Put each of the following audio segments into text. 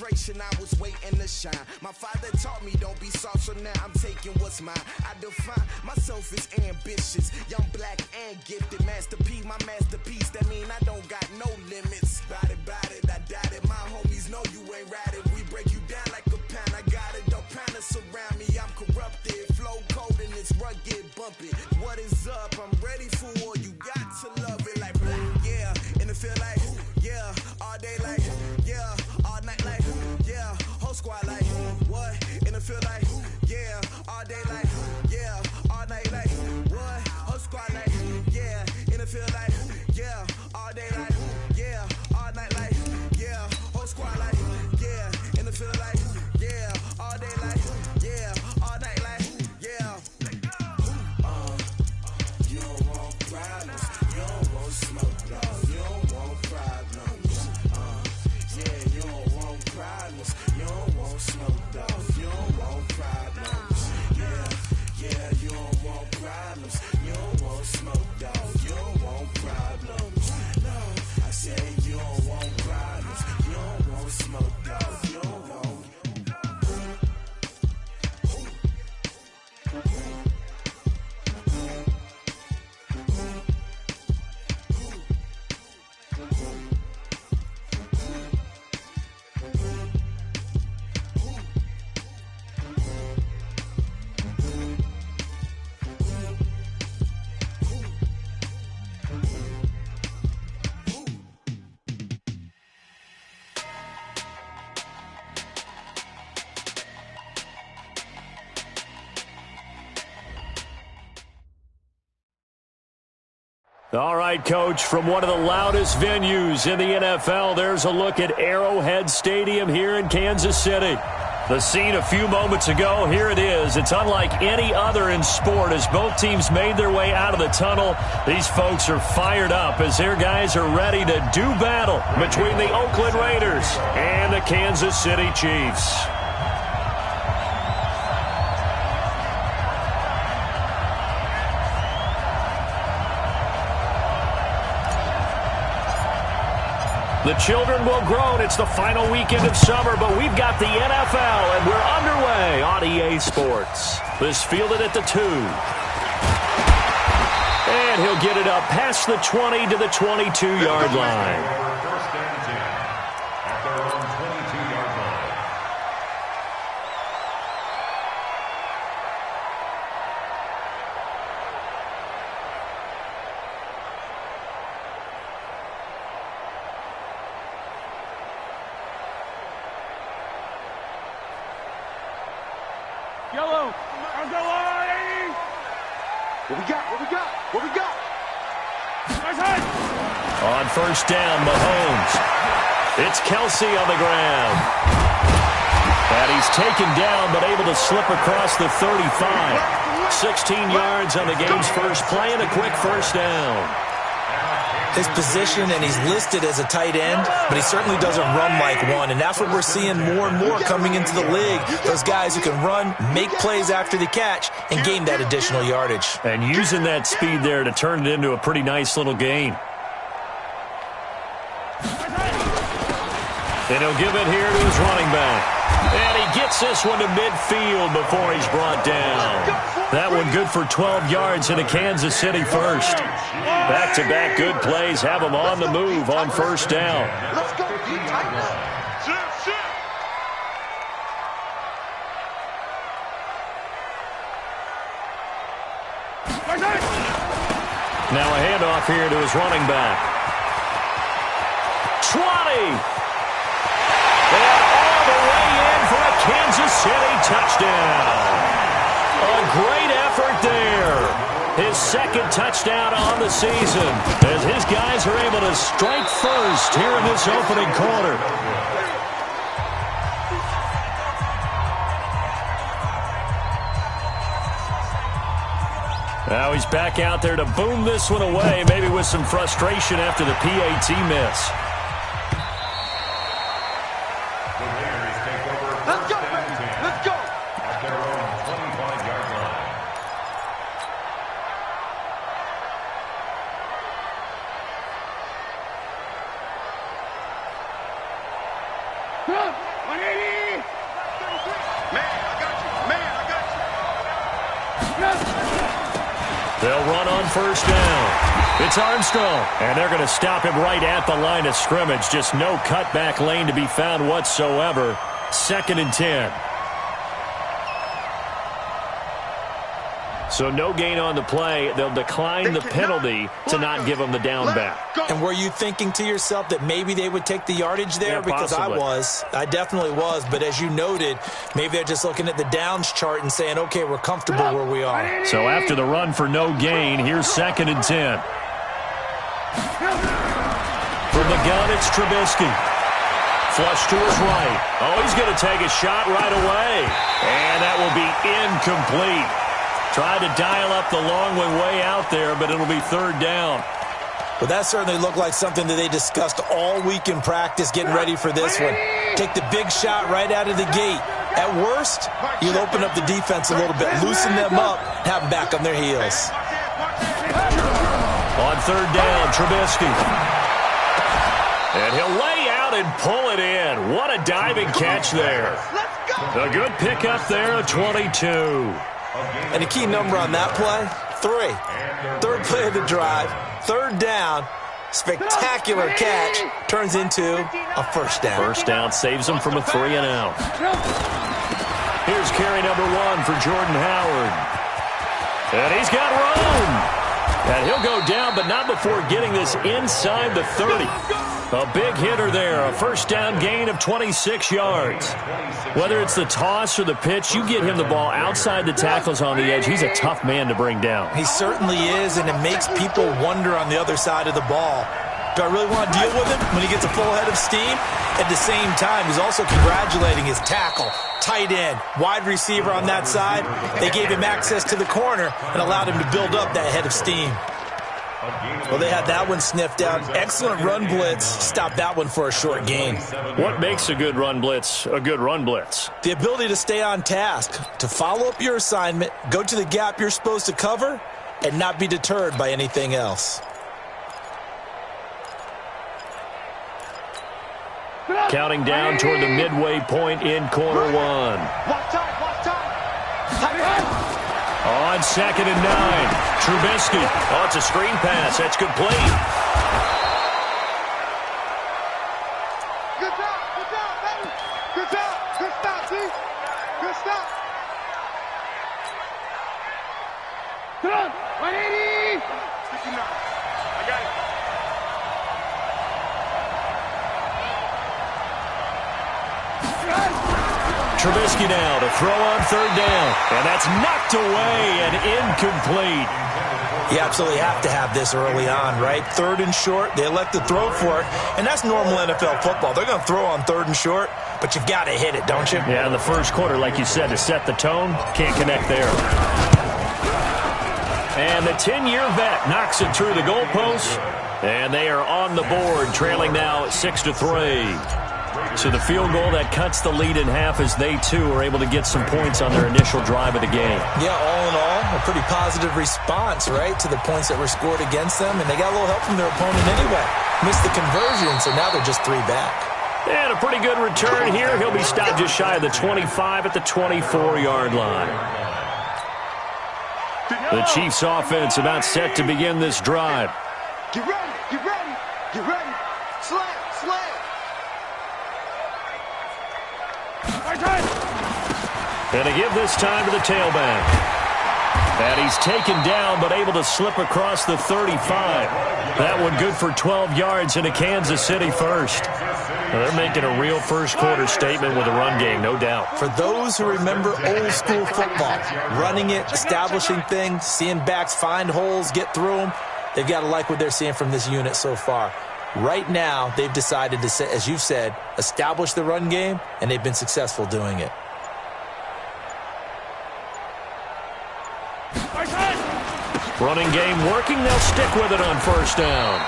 frustration, I was waiting to shine. My father taught me don't be soft, so now I'm taking what's mine. I define myself as ambitious, young, black, and gifted. Master P, my masterpiece, that mean I don't got no limits. Bout it, I doubt it. My homies know you ain't ratted. We break you down like a pound. I got it, don't pound us around me. I'm corrupted, flow cold and it's rugged, bumpy. What is up? I'm ready for war. You got to love it like yeah, and it feel like yeah, all day like yeah, all night like yeah, whole squad like what? And it feel like yeah, all day like yeah, all night like what? Whole squad like yeah, and it feel like yeah, all day like yeah, all night like yeah, whole squad like yeah, and it feel like yeah, all day like yeah, all night like yeah. You don't want problems, you don't want smoke, dog. You don't want problems. Yeah, you don't want problems, you don't want smoke, dog. You don't want problems. Yeah, you don't want problems, you don't want smoke, dog. You don't want problems. No, I said you don't want problems, you don't want smoke, dog. You don't want. All right, Coach, from one of the loudest venues in the NFL, there's a look at Arrowhead Stadium here in Kansas City. The scene a few moments ago, here it is. It's unlike any other in sport as both teams made their way out of the tunnel. These folks are fired up as their guys are ready to do battle between the Oakland Raiders and the Kansas City Chiefs. The children will groan. It's the final weekend of summer, but we've got the NFL, and we're underway on EA Sports. This fielded at the 2. And he'll get it up past the 20 to the 22-yard line. Yellow, on the line! What we got? Nice hit! On first down, Mahomes. It's Kelsey on the ground. And he's taken down, but able to slip across the 35. 16 yards on the game's first play and a quick first down. His position, and he's listed as a tight end, but he certainly doesn't run like one, and that's what we're seeing more and more coming into the league. Those guys who can run, make plays after the catch, and gain that additional yardage. And using that speed there to turn it into a pretty nice little gain. And he'll give it here to his running back. And he gets this one to midfield before he's brought down. That one good for 12 yards into Kansas City first. Back-to-back good plays have them on the move on first down. Let's go, you tight now. Now a handoff here to his running back. 20! And all the way in for a Kansas City touchdown. A great effort there. His second touchdown on the season as his guys are able to strike first here in this opening quarter. Now he's back out there to boom this one away, maybe with some frustration after the PAT miss. Let's go, baby. Let's go. At their own 25-yard line. Come on, They'll run on first down. It's Armstrong, and they're going to stop him right at the line of scrimmage. Just no cutback lane to be found whatsoever. 2nd and 10. So no gain on the play. They'll decline the penalty to not give them the down back. And were you thinking to yourself that maybe they would take the yardage there? Yeah, because possibly. I definitely was. But as you noted, maybe they're just looking at the downs chart and saying, okay, we're comfortable where we are. So after the run for no gain, here's 2nd and 10. From the gun, it's Trubisky. Flush to his right. Oh, he's going to take a shot right away. And that will be incomplete. Tried to dial up the long one way out there, but it'll be 3rd down. Well, that certainly looked like something that they discussed all week in practice, getting ready for this one. Take the big shot right out of the gate. At worst, you'll open up the defense a little bit, loosen them up, have them back on their heels. On 3rd down, Trubisky. And he'll lay out and pull it in. What a diving catch there. A good pickup there at 22. And a key number on that play, 3. 3rd play of the drive, 3rd down, spectacular catch, turns into a 1st down. 1st down saves them from a 3 and out. Here's carry number 1 for Jordan Howard. And he's got room. And he'll go down, but not before getting this inside the 30. A big hitter there, a 1st down gain of 26 yards. Whether it's the toss or the pitch, you get him the ball outside the tackles on the edge. He's a tough man to bring down. He certainly is, and it makes people wonder on the other side of the ball. Do I really want to deal with him when he gets a full head of steam? At the same time, he's also congratulating his tackle, tight end, wide receiver on that side. They gave him access to the corner and allowed him to build up that head of steam. Well, they had that one sniffed out. Excellent run blitz. Stopped that one for a short gain. What makes a good run blitz a good run blitz? The ability to stay on task, to follow up your assignment, go to the gap you're supposed to cover, and not be deterred by anything else. Counting down toward the midway point in quarter 1. Watch time, watch time. On 2nd and 9, Trubisky. Oh, it's a screen pass. That's complete. Good job, baby. Good job. Good stop, G. Good stop. Come on, 180. 69. I got it. Trubisky now to throw on 3rd down. And that's knocked away and incomplete. You absolutely have to have this early on, right? 3rd and short, they elect to throw for it, and that's normal NFL football. They're going to throw on 3rd and short, but you've got to hit it, don't you? Yeah, in the first quarter, like you said, to set the tone, can't connect there. And the 10-year vet knocks it through the goalpost, and they are on the board, trailing now 6-3. So the field goal that cuts the lead in half as they, too, are able to get some points on their initial drive of the game. Yeah, all in all, a pretty positive response, right, to the points that were scored against them, and they got a little help from their opponent anyway. Missed the conversion, so now they're just 3 back. And a pretty good return here. He'll be stopped just shy of the 25 at the 24-yard line. The Chiefs' offense about set to begin this drive. Get ready, get ready, get ready. Slam, slam. And to give this time to the tailback. And he's taken down but able to slip across the 35. That one good for 12 yards into Kansas City first. Now they're making a real first-quarter statement with a run game, no doubt. For those who remember old-school football, running it, establishing things, seeing backs find holes, get through them, they've got to like what they're seeing from this unit so far. Right now, they've decided to, as you've said, establish the run game, and they've been successful doing it. Running game working. They'll stick with it on 1st down.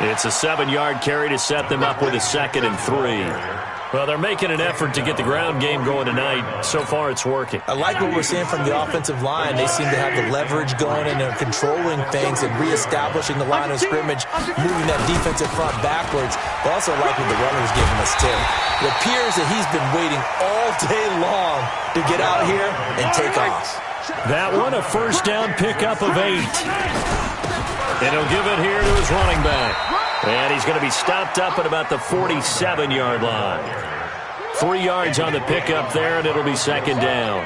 It's a 7-yard carry to set them up with a 2nd and 3. Well, they're making an effort to get the ground game going tonight. So far, it's working. I like what we're seeing from the offensive line. They seem to have the leverage going, and they're controlling things and reestablishing the line of scrimmage, moving that defensive front backwards. But also like what the runner's giving us, too. It appears that he's been waiting all day long to get out here and take off. That one, a first down pickup of 8. And he'll give it here to his running back. And he's going to be stopped up at about the 47-yard line. 3 yards on the pickup there, and it'll be second down.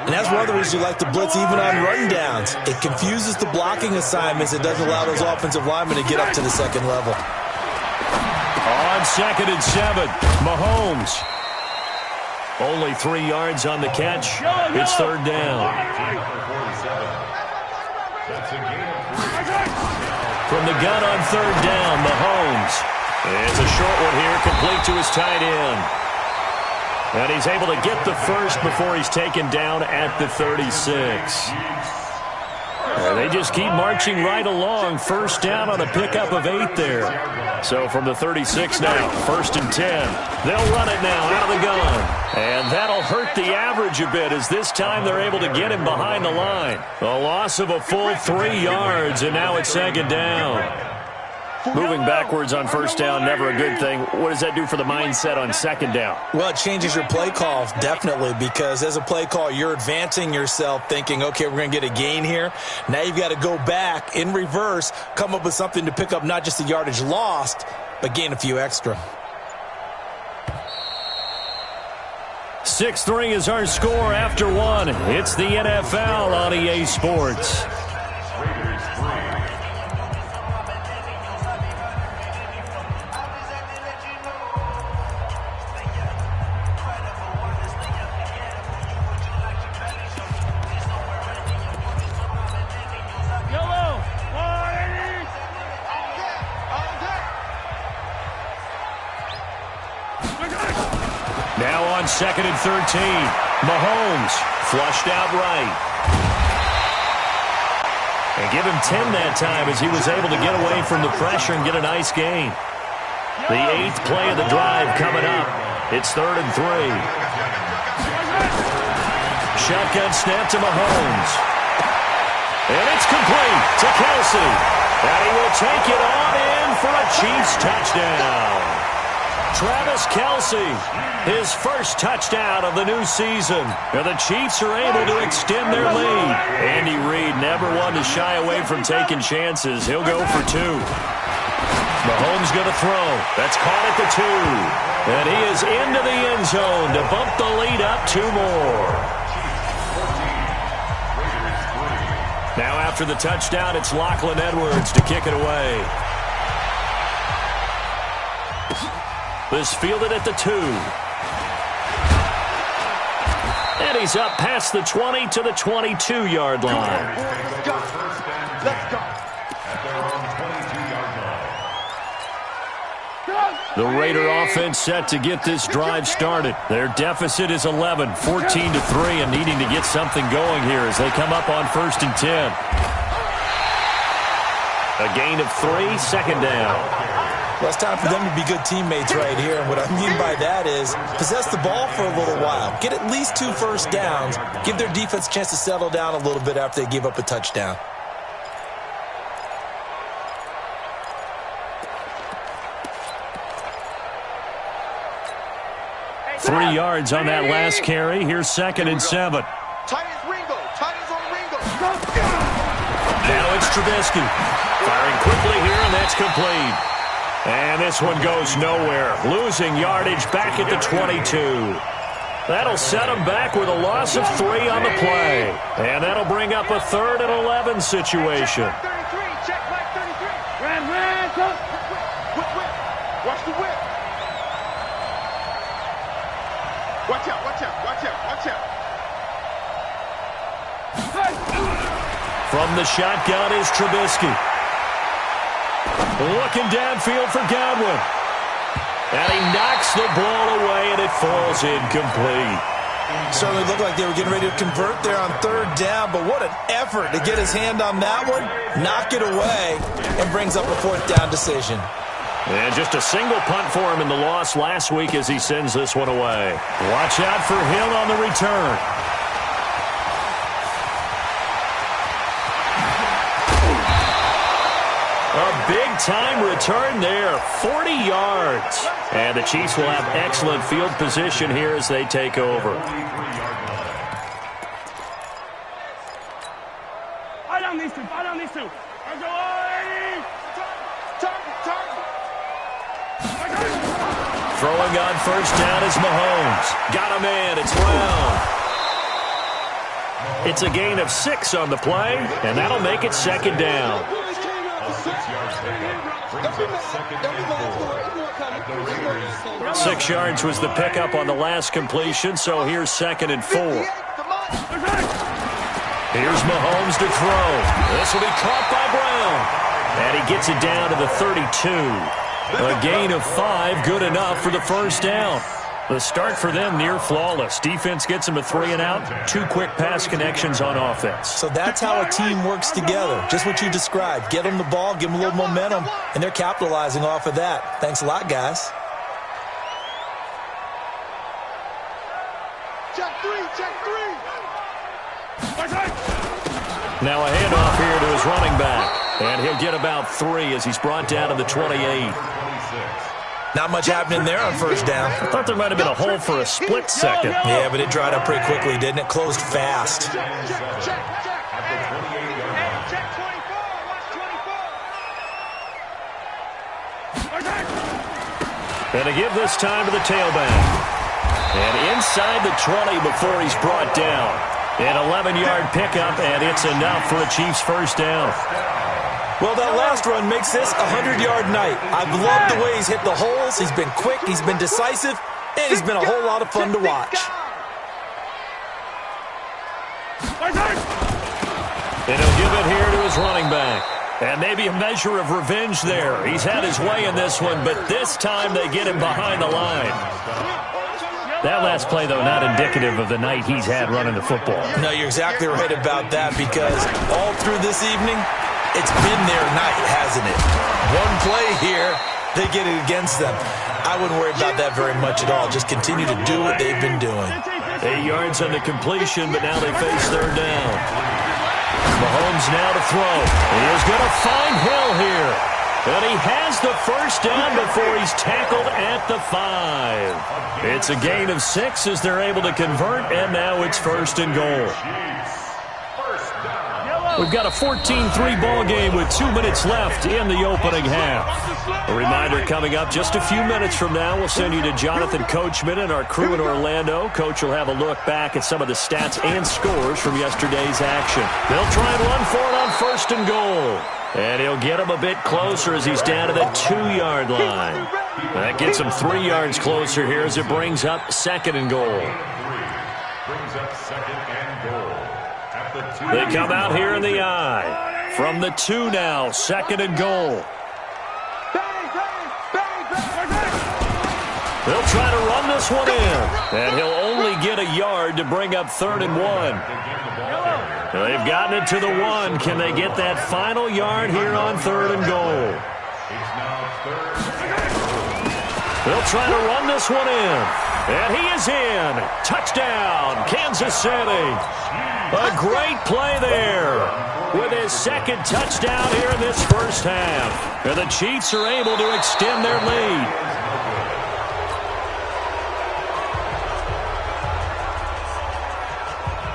And that's one of the reasons you like to blitz even on run downs. It confuses the blocking assignments. It doesn't allow those offensive linemen to get up to the second level. On 2nd and 7, Mahomes. Only 3 yards on the catch. It's third down. From the gun on third down, Mahomes. It's a short one here, complete to his tight end. And he's able to get the first before he's taken down at the 36. They just keep marching right along. First down on a pickup of 8 there. So from the 36 now, 1st and 10. They'll run it now out of the gun. And that'll hurt the average a bit as this time they're able to get him behind the line. A loss of a full 3 yards, and now it's second down. Moving backwards on first down, never a good thing. What does that do for the mindset on second down? Well, it changes your play call, definitely, because as a play call, you're advancing yourself thinking, okay, we're going to get a gain here. Now you've got to go back in reverse, come up with something to pick up not just the yardage lost, but gain a few extra. 6-3 is our score after 1. It's the NFL on EA Sports. Now on 2nd and 13, Mahomes flushed out right. And give him 10 that time as he was able to get away from the pressure and get a nice gain. The 8th play of the drive coming up. It's 3rd and 3. Shotgun snap to Mahomes. And it's complete to Kelsey. And he will take it on in for a Chiefs touchdown. Travis Kelsey, his first touchdown of the new season. And the Chiefs are able to extend their lead. Andy Reid never one to shy away from taking chances. He'll go for 2. Mahomes going to throw. That's caught at the 2. And he is into the end zone to bump the lead up 2 more. Now after the touchdown, it's Lachlan Edwards to kick it away. This fielded at the 2. And he's up past the 20 to the 22-yard line. Let's go. The Raider offense set to get this drive started. Their deficit is 11, 14-3, and needing to get something going here as they come up on 1st and 10. A gain of 3, second down. Well, it's time for them to be good teammates right here. And what I mean by that is possess the ball for a little while. Get at least 2 first downs. Give their defense a chance to settle down a little bit after they give up a touchdown. Three yards on that last carry. Here's 2nd and 7. Titans Ringo. Titans on Ringo. Now it's Trubisky. Firing quickly here, and that's complete. And this one goes nowhere. Losing yardage back at the 22. That'll set them back with a loss of 3 on the play. And that'll bring up a 3rd and 11 situation. Check back 33. Check back 33. Ran, go. Whip. Watch the whip. Watch out, watch out, watch out, watch out. From the shotgun is Trubisky. Looking downfield for Godwin. And he knocks the ball away, and it falls incomplete. Certainly looked like they were getting ready to convert there on 3rd down, but what an effort to get his hand on that one, knock it away, and brings up a 4th down decision. And just a single punt for him in the loss last week as he sends this one away. Watch out for Hill on the return. A big-time return there, 40 yards. And the Chiefs will have excellent field position here as they take over. Fight on these two, fight on these two. Throwing on first down is Mahomes. Got him in. It's Brown. It's a gain of 6 on the play, and that'll make it second down. 6 yards was the pickup on the last completion, so here's 2nd and 4. Here's Mahomes to throw. This will be caught by Brown. And he gets it down to the 32. A gain of 5, good enough for the first down. The start for them near flawless. Defense gets them a 3 and out. 2 quick pass connections on offense. So that's how a team works together. Just what you described. Get them the ball, give them a little momentum, and they're capitalizing off of that. Thanks a lot, guys. Check 3, check 3. Now a handoff here to his running back. And he'll get about 3 as he's brought down to the 28. Not much happening there on first down. I thought there might have been a hole for a split second. Yeah, but it dried up pretty quickly, didn't it? Closed fast. Check 24, watch 24. And to give this time to the tailback. And inside the 20 before he's brought down. An 11-yard pickup, and it's enough for a Chiefs first down. Well, that last run makes this a 100-yard night. I've loved the way he's hit the holes. He's been quick, he's been decisive, and he's been a whole lot of fun to watch. And he'll give it here to his running back. And maybe a measure of revenge there. He's had his way in this one, but this time they get him behind the line. That last play, though, not indicative of the night he's had running the football. No, you're exactly right about that, because all through this evening, it's been their night, hasn't it? One play here, they get it against them. I wouldn't worry about that very much at all. Just continue to do what they've been doing. 8 yards on the completion, but now they face 3rd down. Mahomes now to throw. He is going to find Hill here. And he has the first down before he's tackled at the 5. It's a gain of 6 as they're able to convert, and now it's 1st and goal. We've got a 14-3 ball game with 2 minutes left in the opening half. A reminder coming up just a few minutes from now, we'll send you to Jonathan Coachman and our crew in Orlando. Coach will have a look back at some of the stats and scores from yesterday's action. They'll try and run for it on 1st and goal. And he'll get him a bit closer as he's down to the 2-yard line. That gets him 3 yards closer here as it brings up 2nd and goal. Brings up 2nd and goal. They come out here in the I. From the 2 now, 2nd and goal. They'll try to run this one in. And he'll only get a yard to bring up 3rd and 1. They've gotten it to the 1. Can they get that final yard here on 3rd and goal? They'll try to run this one in. And he is in. Touchdown, Kansas City. A great play there with his 2nd touchdown here in this first half. And the Chiefs are able to extend their lead.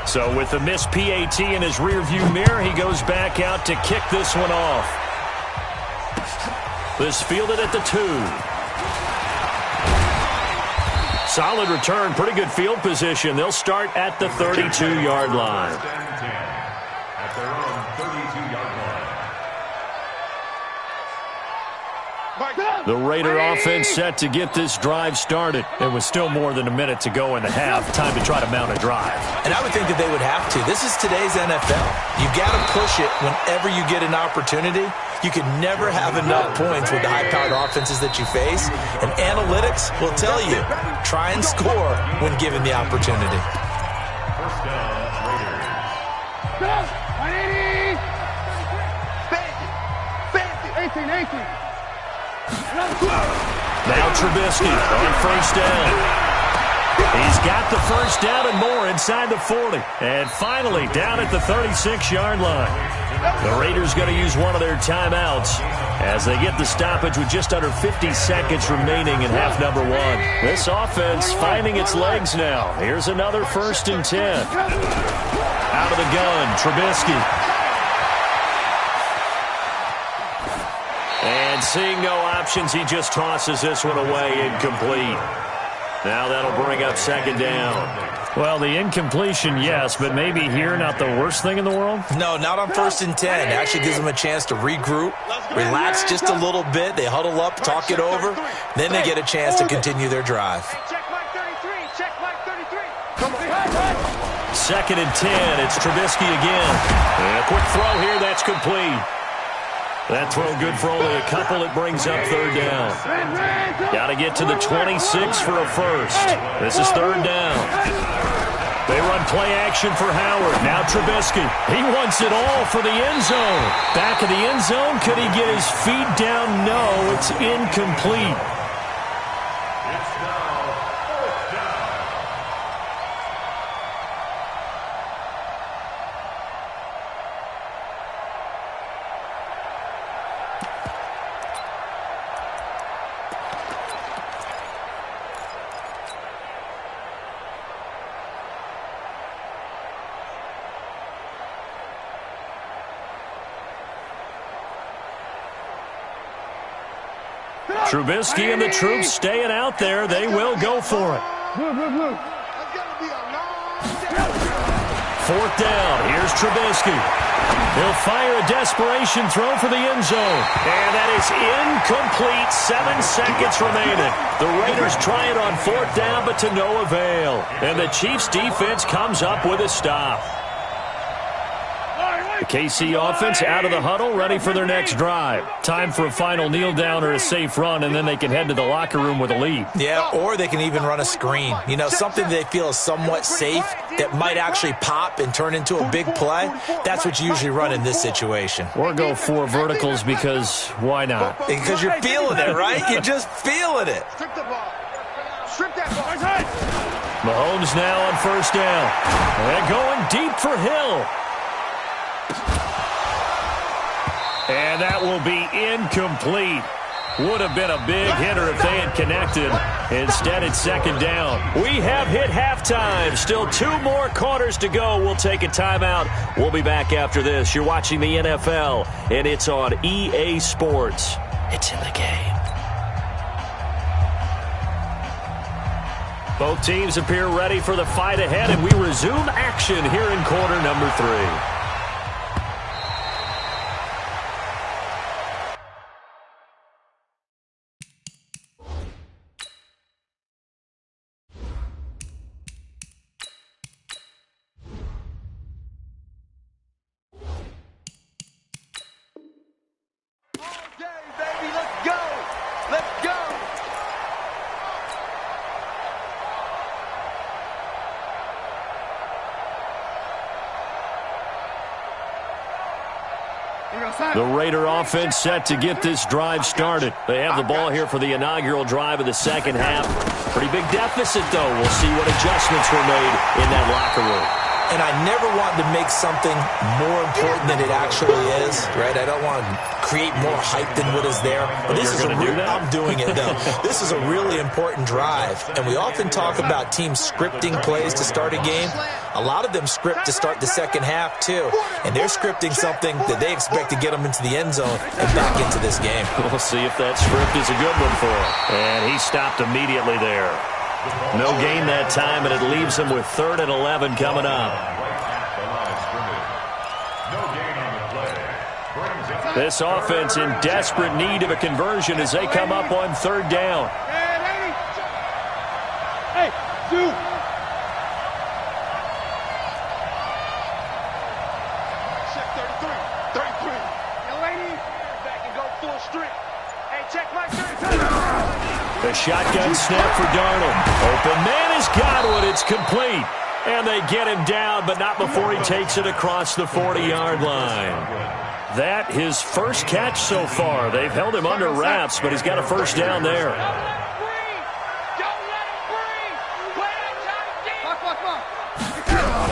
So with the missed PAT in his rearview mirror, he goes back out to kick this one off. This fielded at the 2. Solid return, pretty good field position. They'll start at the 32-yard line. At their own 32-yard line. The Raider offense set to get this drive started. It was still more than a minute to go in the half. Time to try to mount a drive. And I would think that they would have to. This is today's NFL. You got to push it whenever you get an opportunity. You can never have enough points with the high-powered offenses that you face. And analytics will tell you, try and score when given the opportunity. First down, Raiders. 18. Now Trubisky on first down. He's got the first down and more inside the 40. And finally down at the 36-yard line. The Raiders going to use one of their timeouts as they get the stoppage with just under 50 seconds remaining in half number one. This offense finding its legs now. Here's another 1st and 10. Out of the gun, Trubisky. And seeing no options, he just tosses this one away, incomplete. Now that'll bring up 2nd down. Well, the incompletion, yes, but maybe here not the worst thing in the world? No, not on 1st and 10. It actually gives them a chance to regroup, relax just a little bit. They huddle up, talk it over. Then they get a chance to continue their drive. Check Mike 33. Check Mike 33. Come on. 2nd and 10. It's Trubisky again. And a quick throw here. That's complete. That throw good for only a couple. It brings up 3rd down. Got to get to the 26 for a first. This is 3rd down. They run play action for Howard. Now Trubisky. He wants it all for the end zone. Back of the end zone. Could he get his feet down? No, it's incomplete. Trubisky and the troops staying out there. They will go for it. 4th down. Here's Trubisky. He'll fire a desperation throw for the end zone. And that is incomplete. 7 seconds remaining. The Raiders try it on 4th down, but to no avail. And the Chiefs defense comes up with a stop. The KC offense out of the huddle, ready for their next drive. Time for a final kneel down or a safe run, and then they can head to the locker room with a lead. Yeah, or they can even run a screen. You know, something they feel is somewhat safe that might actually pop and turn into a big play. That's what you usually run in this situation. Or go 4 verticals because why not? Because you're feeling it, right? You're just feeling it. Strip the ball. Strip that ball. Mahomes now on first down. They're going deep for Hill. And that will be incomplete. Would have been a big hitter if they had connected. Instead, it's 2nd down. We have hit halftime. Still 2 more quarters to go. We'll take a timeout. We'll be back after this. You're watching the NFL, and it's on EA Sports. It's in the game. Both teams appear ready for the fight ahead, and we resume action here in quarter number 3. The Raider offense set to get this drive started. They have the ball here for the inaugural drive of the second half. Pretty big deficit, though. We'll see what adjustments were made in that locker room. And I never want to make something more important than it actually is, right? I don't want to create more hype than what is there. But this is I'm doing it, though. This is a really important drive. And we often talk about teams scripting plays to start a game. A lot of them script to start the second half, too. And they're scripting something that they expect to get them into the end zone and back into this game. We'll see if that script is a good one for him. And he stopped immediately there. No gain that time, and it leaves him with 3rd and 11 coming up. This offense in desperate need of a conversion as they come up on 3rd down. Hey, dude. Check 33. 33. Young lady, back and go full strength. Hey, check my 33. The shotgun snap for Darnold. Open man has got one. It's complete. And they get him down, but not before he takes it across the 40-yard line. That his first catch so far. They've held him under wraps, but he's got a first down there. Don't let him breathe. Play that time deep. Come on.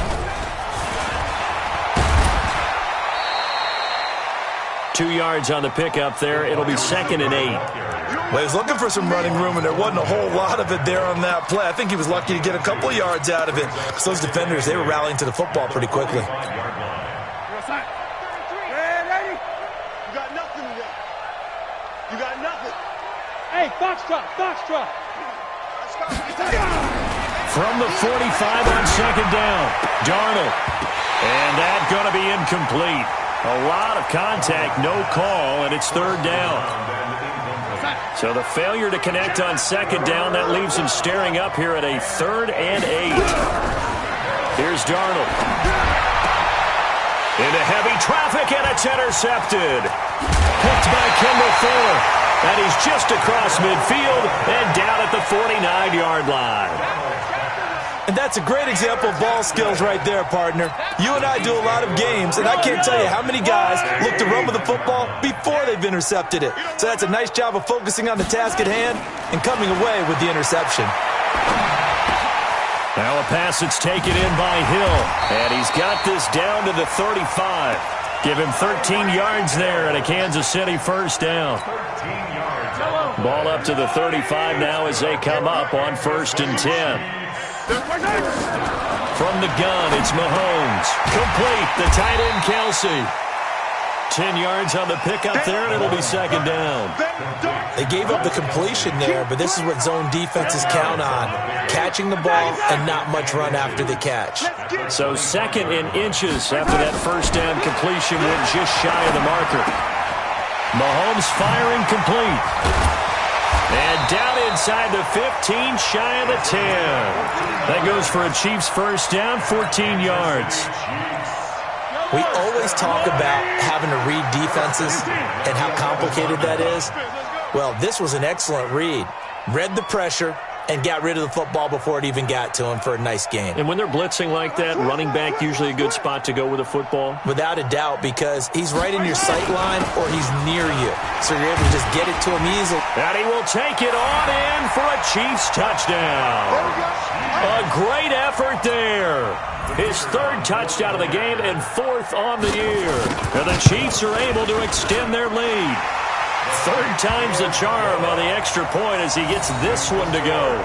2 yards on the pickup there. It'll be 2nd and 8. Well, he was looking for some running room, and there wasn't a whole lot of it there on that play. I think he was lucky to get a couple of yards out of it, because those defenders, they were rallying to the football pretty quickly. You got nothing today. You got nothing. Hey, box truck. Let's go. From the 45 on 2nd down, Darnold. And that's going to be incomplete. A lot of contact, no call, and it's 3rd down. So the failure to connect on 2nd down, that leaves him staring up here at a 3rd and 8. Here's Darnold. Into heavy traffic, and it's intercepted. Picked by Kendall Fuller. And he's just across midfield and down at the 49-yard line. And that's a great example of ball skills right there, partner. You and I do a lot of games, and I can't tell you how many guys look to run with the football before they've intercepted it. So that's a nice job of focusing on the task at hand and coming away with the interception. Now a pass that's taken in by Hill, and he's got this down to the 35. Give him 13 yards there and a Kansas City first down. Ball up to the 35 now as they come up on 1st and 10. From the gun, it's Mahomes. Complete, the tight end Kelsey. 10 yards on the pickup there, and it'll be 2nd down. They gave up the completion there, but this is what zone defenses count on. Catching the ball and not much run after the catch. So 2nd and inches after that first down completion went just shy of the marker. Mahomes firing complete. And down inside the 15, shy of the 10. That goes for a Chiefs first down, 14 yards. We always talk about having to read defenses and how complicated that is. Well, this was an excellent read. Read the pressure and got rid of the football before it even got to him for a nice gain. And when they're blitzing like that, running back usually a good spot to go with the football? Without a doubt, because he's right in your sight line or he's near you. So you're able to just get it to him easily. And he will take it on in for a Chiefs touchdown. A great effort there. His 3rd touchdown of the game and 4th on the year. And the Chiefs are able to extend their lead. 3rd time's the charm on the extra point as he gets this one to go.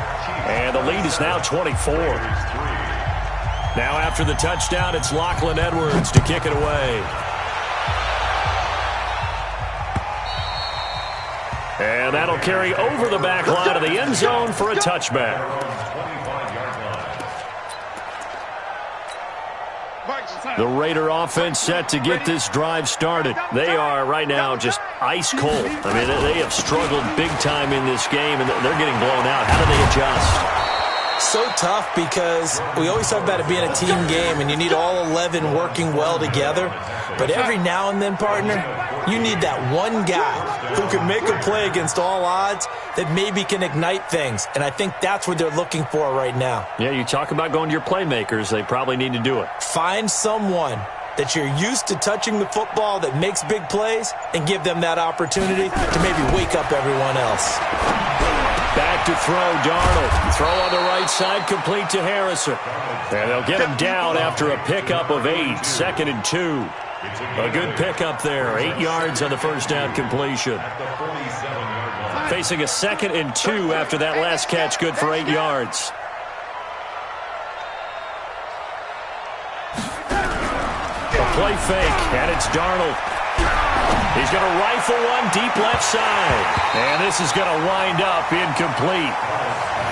And the lead is now 24. Now after the touchdown, it's Lachlan Edwards to kick it away. And that'll carry over the back line of the end zone for a touchback. The Raider offense set to get this drive started. They are right now just ice cold. I mean, they have struggled big time in this game, and they're getting blown out. How do they adjust? So tough because we always talk about it being a team game, and you need all 11 working well together. But every now and then, partner, you need that one guy who can make a play against all odds that maybe can ignite things. And I think that's what they're looking for right now. Yeah, you talk about going to your playmakers. They probably need to do it. Find someone that you're used to touching the football that makes big plays and give them that opportunity to maybe wake up everyone else. Back to throw, Darnold. Throw on the right side, complete to Harrison. And they'll get him down after a pickup of 8, 2nd and 2. A good pickup there, 8 yards on the first down completion. Facing a 2nd and 2 after that last catch, good for 8 yards. A play fake, and it's Darnold. He's going to rifle one deep left side. And this is going to wind up incomplete.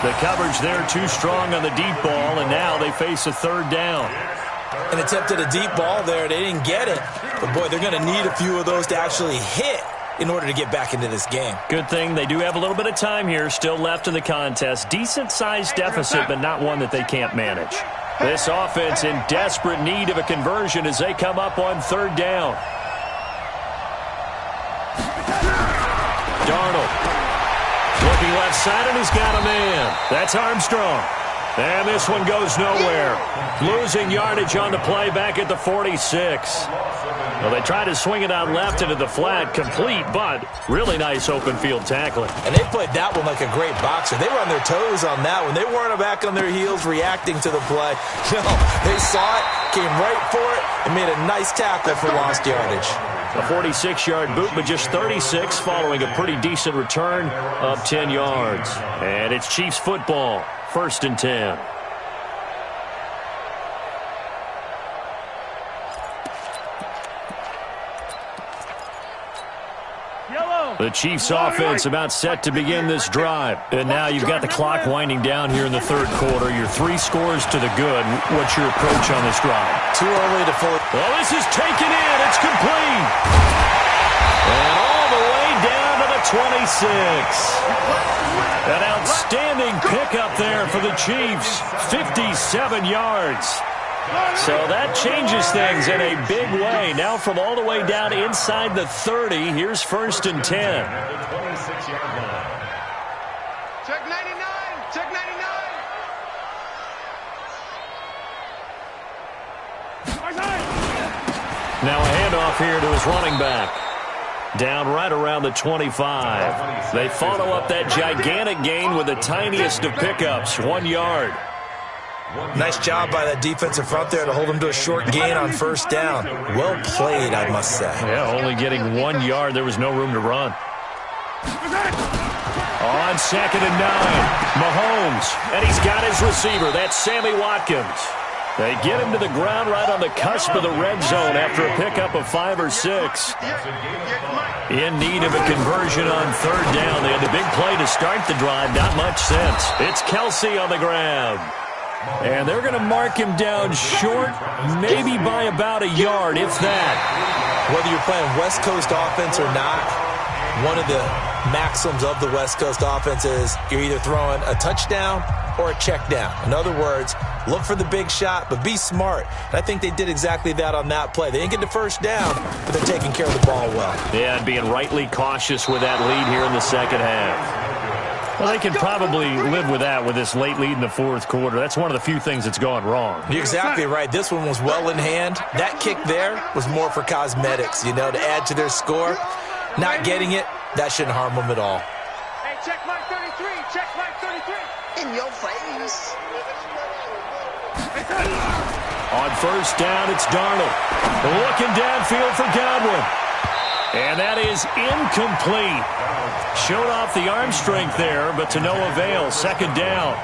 The coverage there too strong on the deep ball, and now they face a 3rd down. An attempt at a deep ball there. They didn't get it. But, boy, they're going to need a few of those to actually hit in order to get back into this game. Good thing they do have a little bit of time here still left in the contest. Decent-sized deficit, but not one that they can't manage. This offense in desperate need of a conversion as they come up on 3rd down. Darnold looking left side, and he's got a man. That's Armstrong. And this one goes nowhere. Losing yardage on the play back at the 46. Well, they tried to swing it out left into the flat, complete, but really nice open field tackling. And they played that one like a great boxer. They were on their toes on that one. They weren't back on their heels reacting to the play. No, they saw it, came right for it, and made a nice tackle for lost yardage. A 46-yard boot, but just 36 following a pretty decent return of 10 yards. And it's Chiefs football, 1st and 10. The Chiefs offense about set to begin this drive. And now you've got the clock winding down here in the 3rd quarter. You're 3 scores to the good. What's your approach on this drive? Too early to fully... Well, this is taken in. It's complete. And all the way down to the 26. An outstanding pickup there for the Chiefs. 57 yards. So that changes things in a big way. Now from all the way down inside the 30, here's 1st and 10. Check 99. Check 99. Now a handoff here to his running back. Down right around the 25. They follow up that gigantic gain with the tiniest of pickups, 1 yard. Nice job by that defensive front there to hold him to a short gain on 1st down. Well played, I must say. Yeah, only getting 1 yard. There was no room to run. On 2nd and 9, Mahomes, and he's got his receiver. That's Sammy Watkins. They get him to the ground right on the cusp of the red zone after a pickup of 5 or 6. In need of a conversion on 3rd down. They had the big play to start the drive. Not much sense. It's Kelsey on the ground. And they're going to mark him down short, maybe by about a yard, if that. Whether you're playing West Coast offense or not, one of the maxims of the West Coast offense is you're either throwing a touchdown or a check down. In other words, look for the big shot, but be smart. And I think they did exactly that on that play. They didn't get the 1st down, but they're taking care of the ball well. Yeah, and being rightly cautious with that lead here in the 2nd half. Well, they can probably live with that with this late lead in the 4th quarter. That's one of the few things that's gone wrong. You're exactly right. This one was well in hand. That kick there was more for cosmetics, to add to their score. Not getting it, that shouldn't harm them at all. Hey, check my 33. Check my 33. In your face. On 1st down, it's Darnold. Looking downfield for Godwin. And that is incomplete. Showed off the arm strength there, but to no avail. 2nd down.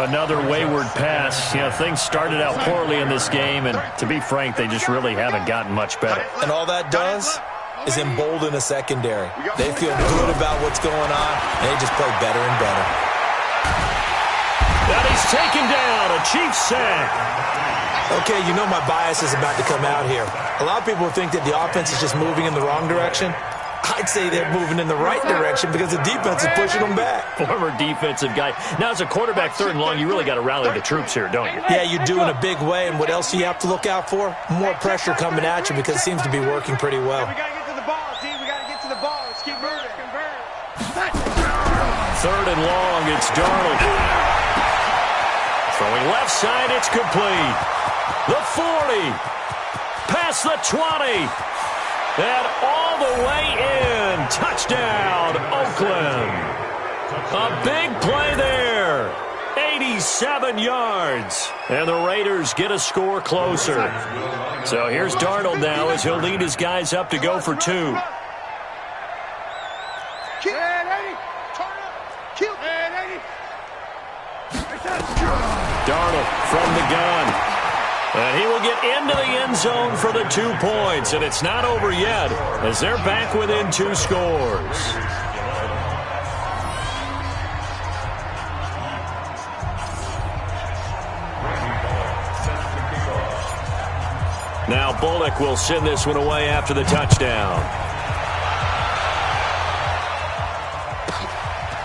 Another wayward pass. Things started out poorly in this game, and to be frank, they just really haven't gotten much better. And all that does is embolden a secondary. They feel good about what's going on, and they just play better and better. Now he's taken down. A Chiefs sack. Okay, my bias is about to come out here. A lot of people think that the offense is just moving in the wrong direction. I'd say they're moving in the right direction because the defense is pushing them back. Former defensive guy. Now, as a quarterback 3rd and long, you really got to rally the troops here, don't you? Yeah, you do in a big way. And what else do you have to look out for? More pressure coming at you because it seems to be working pretty well. We got to get to the ball, team. We got to get to the ball. Let's keep moving. 3rd and long, it's Darnold. Throwing left side, it's complete. The 40. Past the 20. And all the way in. Touchdown, Oakland. A big play there. 87 yards. And the Raiders get a score closer. So here's Darnold now as he'll lead his guys up to go for 2. Darnold from the gun. And he will get into the end zone for the 2 points. And it's not over yet as they're back within 2 scores. Now Bullock will send this one away after the touchdown.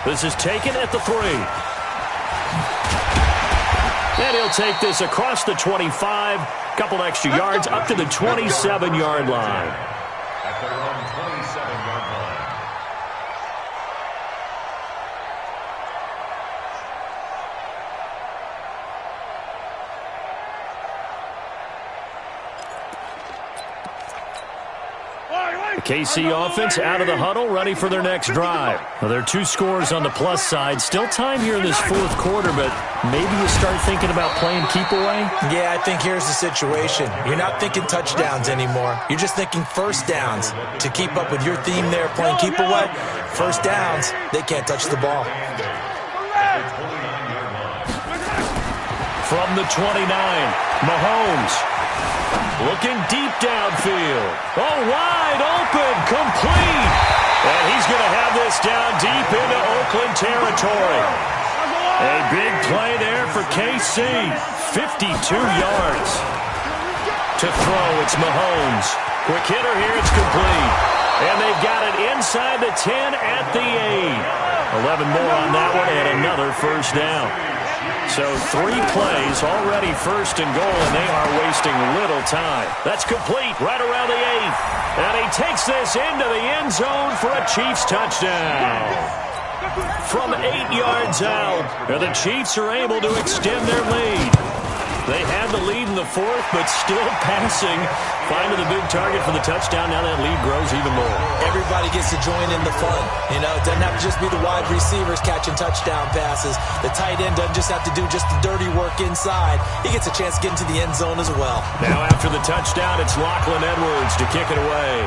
This is taken at the 3. And he'll take this across the 25, couple extra yards, up to the 27-yard line. At their own 27-yard line. KC offense out of the huddle, ready for their next drive. Well, there are 2 scores on the plus side. Still time here in this 4th quarter, but maybe you start thinking about playing keep away? Yeah, I think here's the situation. You're not thinking touchdowns anymore. You're just thinking first downs. To keep up with your theme there, playing keep away, first downs, they can't touch the ball. From the 29, Mahomes. Looking deep downfield. Oh, wide open, complete. And he's going to have this down deep into Oakland territory. A big play there for KC. 52 yards. To throw, it's Mahomes. Quick hitter here, it's complete. And they've got it inside the 10 at the 8. 11 more on that one and another first down. So 3 plays, already first and goal, and they are wasting little time. That's complete right around the 8th. And he takes this into the end zone for a Chiefs touchdown. From 8 yards out, and the Chiefs are able to extend their lead. They had the lead in the 4th, but still passing. Finding the big target for the touchdown. Now that lead grows even more. Everybody gets to join in the fun. You know, it doesn't have to just be the wide receivers catching touchdown passes. The tight end doesn't just have to do just the dirty work inside. He gets a chance to get into the end zone as well. Now after the touchdown, it's Lachlan Edwards to kick it away.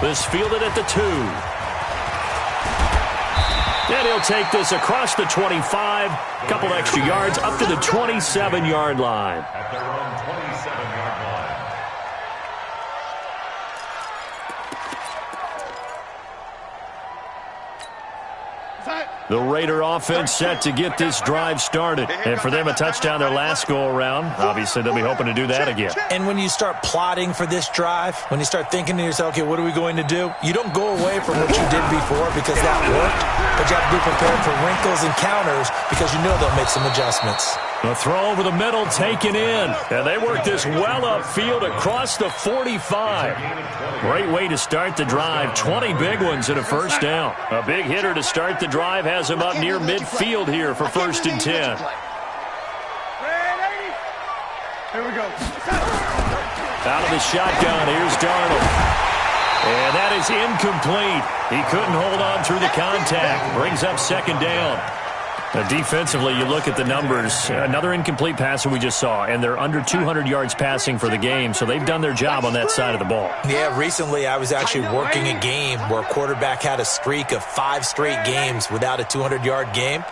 This fielded at the 2. And he'll take this across the 25. A couple extra yards up to the 27-yard line. At their own 27-yard line. The Raider offense set to get this drive started. And for them, a touchdown their last go-around. Obviously, they'll be hoping to do that again. And when you start plotting for this drive, when you start thinking to yourself, okay, what are we going to do? You don't go away from what you did before because that worked, but you have to be prepared for wrinkles and counters because you know they'll make some adjustments. The throw over the middle taken in. And they work this well upfield across the 45. Great way to start the drive. 20 big ones and a first down. A big hitter to start the drive has him up near midfield here for 1st and 10. Here we go. Out of the shotgun, here's Darnold. And that is incomplete. He couldn't hold on through the contact. Brings up 2nd down. Defensively, you look at the numbers. Another incomplete passer we just saw, and they're under 200 yards passing for the game, so they've done their job on that side of the ball. Yeah, recently I was actually working a game where a quarterback had a streak of 5 straight games without a 200-yard game,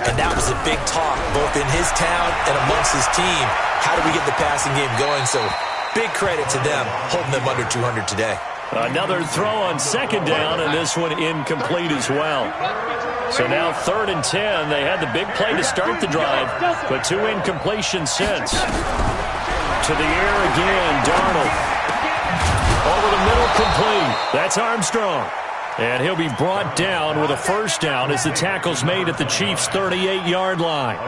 and that was a big talk both in his town and amongst his team. How do we get the passing game going? So big credit to them, holding them under 200 today. Another throw on 2nd down, and this one incomplete as well. So now 3rd and 10. They had the big play to start the drive, but 2 incompletions since. To the air again, Darnold. Over the middle, complete. That's Armstrong. And he'll be brought down with a first down as the tackle's made at the Chiefs' 38-yard line.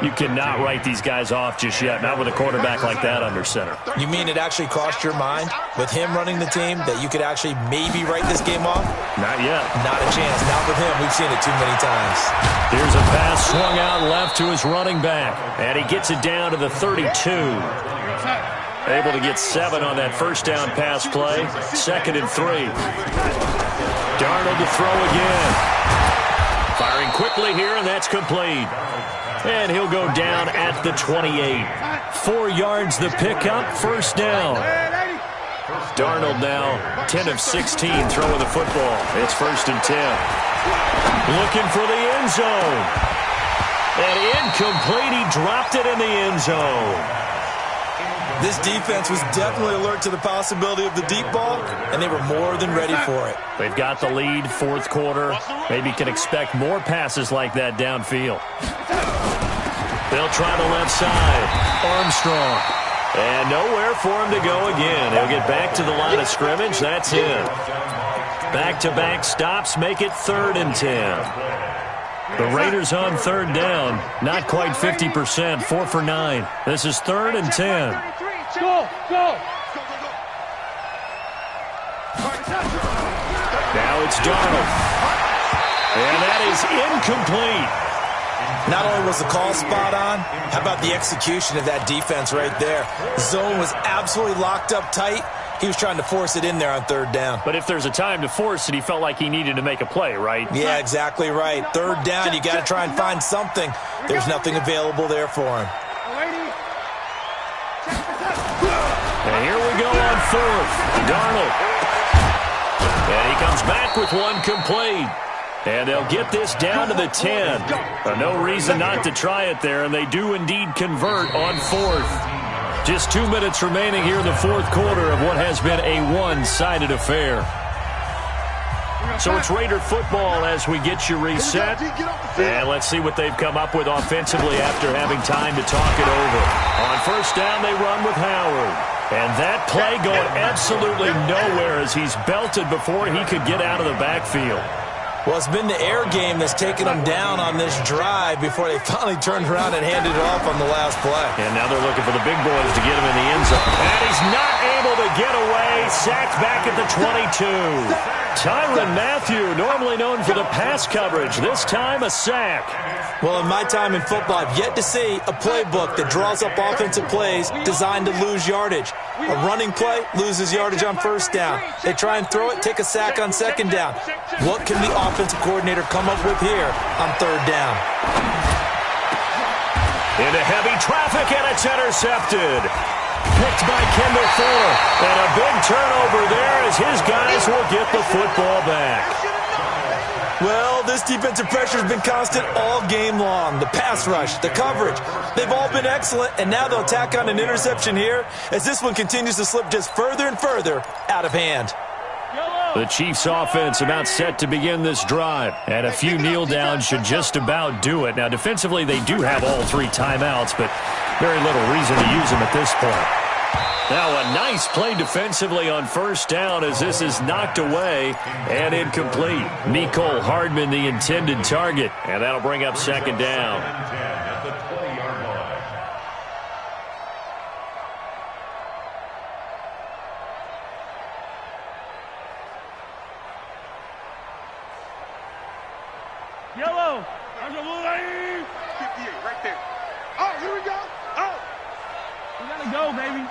You cannot write these guys off just yet, not with a quarterback like that under center. You mean it actually crossed your mind with him running the team that you could actually maybe write this game off? Not yet. Not a chance. Not with him. We've seen it too many times. Here's a pass swung out left to his running back, and he gets it down to the 32. Able to get 7 on that first down pass play. 2nd and 3. Darnold to throw again. Firing quickly here, and that's complete. And he'll go down at the 28. 4 yards the pickup, first down. Darnold now 10 of 16 throwing the football. It's 1st and 10. Looking for the end zone. And incomplete. He dropped it in the end zone. This defense was definitely alert to the possibility of the deep ball, and they were more than ready for it. They've got the lead, 4th quarter. Maybe can expect more passes like that downfield. They'll try the left side. Armstrong. And nowhere for him to go again. He'll get back to the line of scrimmage. That's it. Back-to-back stops make it 3rd and 10. The Raiders on 3rd down. Not quite 50%. 4 for 9. This is 3rd and 10. Go, go. Now it's Darnold. And that is incomplete. Not only was the call spot on, how about the execution of that defense right there? Zone was absolutely locked up tight. He was trying to force it in there on third down. But if there's a time to force it, he felt like he needed to make a play, right? Yeah, exactly right. Third down, you got to try and find something. There's nothing available there for him. And here we go on fourth. Darnold. And he comes back with one complete. And they'll get this down to the 10. No reason not to try it there, and they do indeed convert on fourth. Just 2 minutes remaining here in the fourth quarter of what has been a one-sided affair. So it's Raider football as we get you reset. And let's see what they've come up with offensively after having time to talk it over. On first down, they run with Howard. And that play going absolutely nowhere as he's belted before he could get out of the backfield. Well, it's been the air game that's taken them down on this drive before they finally turned around and handed it off on the last play. And now they're looking for the big boys to get him in the end zone. And he's not able to get away. Sacked back at the 22. Tyrann Mathieu, normally known for the pass coverage, this time a sack. Well, in my time in football, I've yet to see a playbook that draws up offensive plays designed to lose yardage. A running play loses yardage on first down. They try and throw it, take a sack on second down. What can the offensive coordinator come up with here on third down? Into heavy traffic, and it's intercepted. Picked by Kendall Fuller. And a big turnover there as his guys will get the football back. Well, this defensive pressure has been constant all game long. The pass rush, the coverage, they've all been excellent, and now they'll tack on an interception here as this one continues to slip just further and further out of hand. The Chiefs offense about set to begin this drive, and a few kneel downs should just about do it. Now, defensively, they do have all three timeouts, but very little reason to use them at this point. Now, a nice play defensively on first down as this is knocked away and incomplete. Mecole Hardman, the intended target, and that'll bring up second down. At the 20-yard line. Yellow. 58, right there. Oh, here we go. Oh. We gotta go, baby.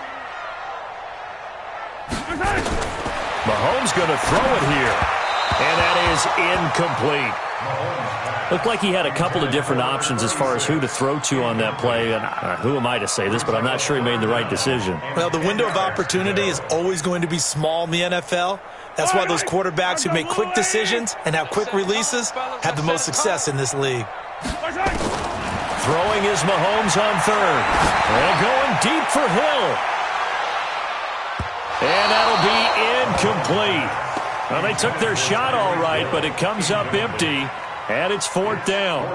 Mahomes going to throw it here. And that is incomplete. Looked like he had a couple of different options as far as who to throw to on that play. And who am I to say this, but I'm not sure he made the right decision. Well, the window of opportunity is always going to be small in the NFL. That's why those quarterbacks who make quick decisions and have quick releases have the most success in this league. Throwing is Mahomes on third. And going deep for Hill. And that'll be incomplete. Well, they took their shot all right, but it comes up empty, and it's fourth down.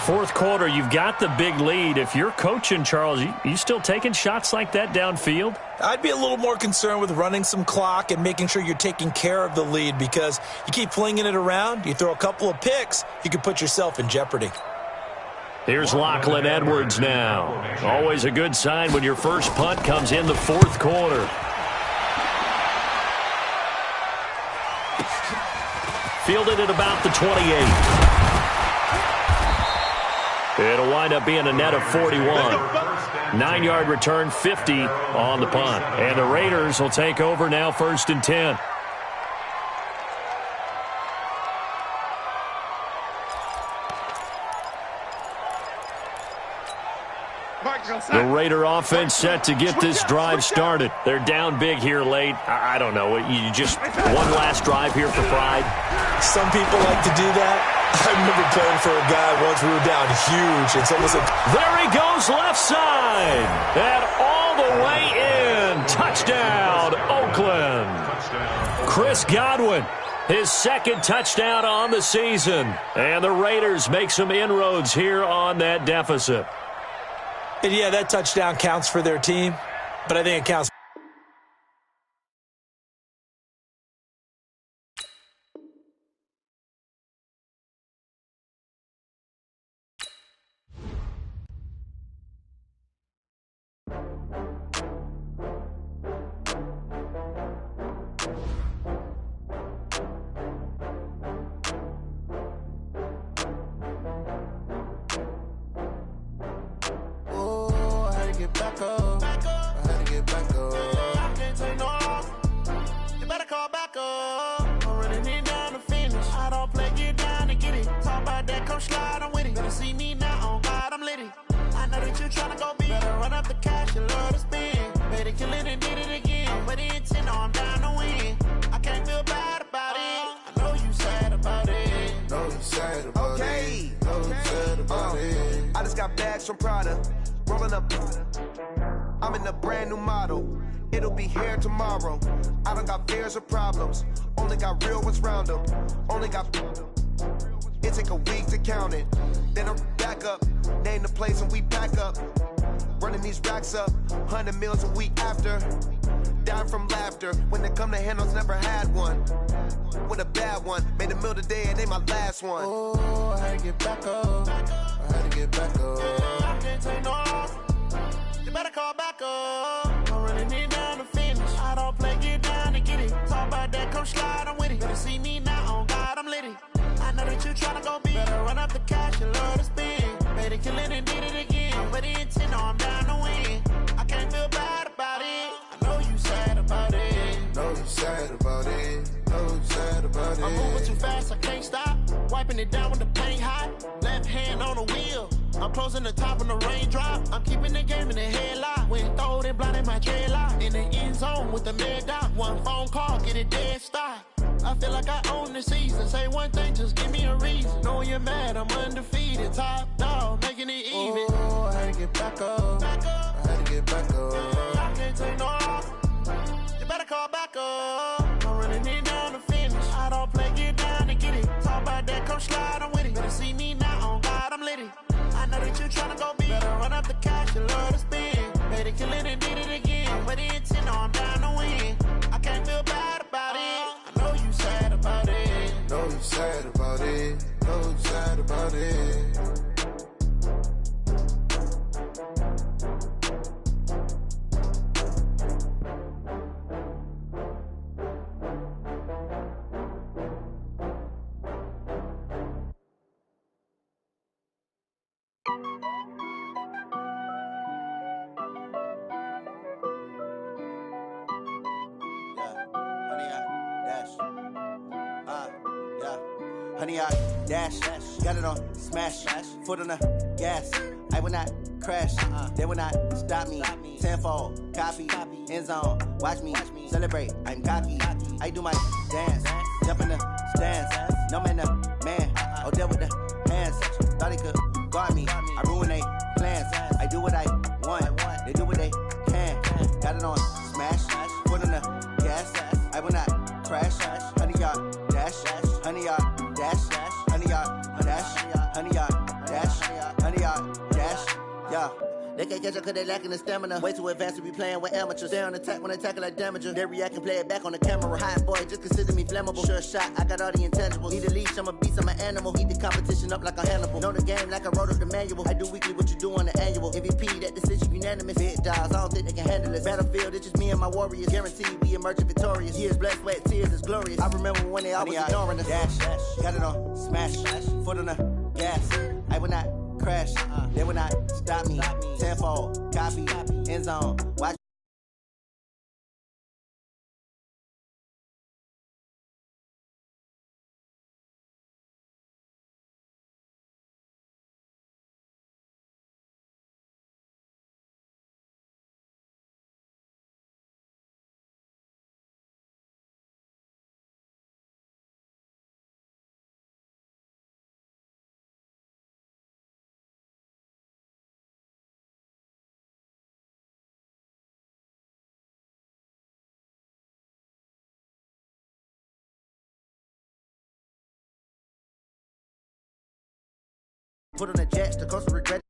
Fourth quarter, you've got the big lead. If you're coaching, Charles, you still taking shots like that downfield? I'd be a little more concerned with running some clock and making sure you're taking care of the lead because you keep flinging it around, you throw a couple of picks, you could put yourself in jeopardy. Here's Lachlan Edwards now. Always a good sign when your first punt comes in the fourth quarter. Fielded at about the 28. It'll wind up being a net of 41. 9-yard return, 50 on the punt. And the Raiders will take over now, 1st and 10. The Raider offense set to get this drive started. They're down big here late. I don't know. You just one last drive here for pride? Some people like to do that. I remember playing for a guy once we were down huge. It's almost like... There he goes left side. And all the way in. Touchdown, Oakland. Chris Godwin, his second touchdown on the season. And the Raiders make some inroads here on that deficit. And yeah, that touchdown counts for their team, but I think it counts. that, come slide, I'm with it. Better see me now, on God, I'm litty. I know that you tryna go big. Better run up the cash, you love to spend. Better kill it and did it again. But the intent, no, I'm down to win. I can't feel bad about it. I know you sad about it. Know you sad about it. Know you sad about it. I just got bags from Prada. Rolling up. I'm in a brand new model. It'll be here tomorrow. I don't got fears or problems. Only got real ones round them. Only got. It take a week to count it. Then I'm back up. Name the place and we pack up. Running these racks up. 100 meals a week after. Down from laughter. When they come to handles, never had one. With a bad one. Made a meal today and ain't my last one. Oh, I had to get back up. I had to get back up. I can't take no loss. You better call back up. I'm running it down to finish. I don't play, get down and get it. Talk about that, come slide, I'm with it. Better see me now, on God, I'm litty. I know that you tryna go big. Better run up the cash, you love to spend. Better kill it and did it again. But the intent, no, I'm down to win. I can't feel bad about it. I know you sad about it. Know you sad about it. Know you sad about it. I'm moving too fast, I can't stop. Wiping it down with the paint hot. Left hand on the wheel. I'm closing the top when the raindrop. I'm keeping the game in the headlock. When throwed and blinded my dreadlock. In the end zone with the mad dot. One phone call, get it dead stop. I feel like I own the season. Say one thing, just give me a reason. Knowing you're mad, I'm undefeated. Top dog, making it even. Oh, I had to get back up. I had to get back up. I can't take no loss. You better call back up. I'm running it down to finish. I don't play, get down and get it. Talk about that, come slide, I'm with it. Better see me now, on God, I'm litty. I know that you tryna go big. Better run up the cash, you love to spend. Better kill it and did it again. But the intent, no, I'm down to win. I can't feel bad about it. I know you sad about it. Know you sad about it. Know you sad about it. Honey, I dash, got it on smash, foot on the gas. I will not crash, they will not stop me. Tenfold, copy, end zone, watch me celebrate. I'm cocky, I do my dance, jump in the stands. No man, the man, oh, there with the hands. Thought he could guard me, I ruin they plans. I do what I want, they do what they can. Got it on smash, foot on the gas. I will not crash, honey, y'all dash, honey, y'all dash, honey, y'all dash, honey, y'all dash, honey, y'all dash, yeah. They can't catch up cause they lacking the stamina. Way too advanced to be playing with amateurs. Stay on attack when they tackle like damager. They react and play it back on the camera. Hot boy, just consider me flammable. Sure shot, I got all the intangibles. Need a leash, I'm a beast, I'm an animal. Eat the competition up like a Hannibal. Know the game like I wrote up the manual. I do weekly what you do on the annual. MVP, that decision unanimous. Big dogs, I don't think they can handle it. Battlefield, it's just me and my warriors. Guaranteed we emerge victorious. Years, blood, sweat, tears, it's glorious. I remember when they always ignoring us. Dash, got it on smash, foot on the gas. I will not crash, they will not stop me. Tenfold, copy, end zone, watch. Put on the jets, the coast of regret.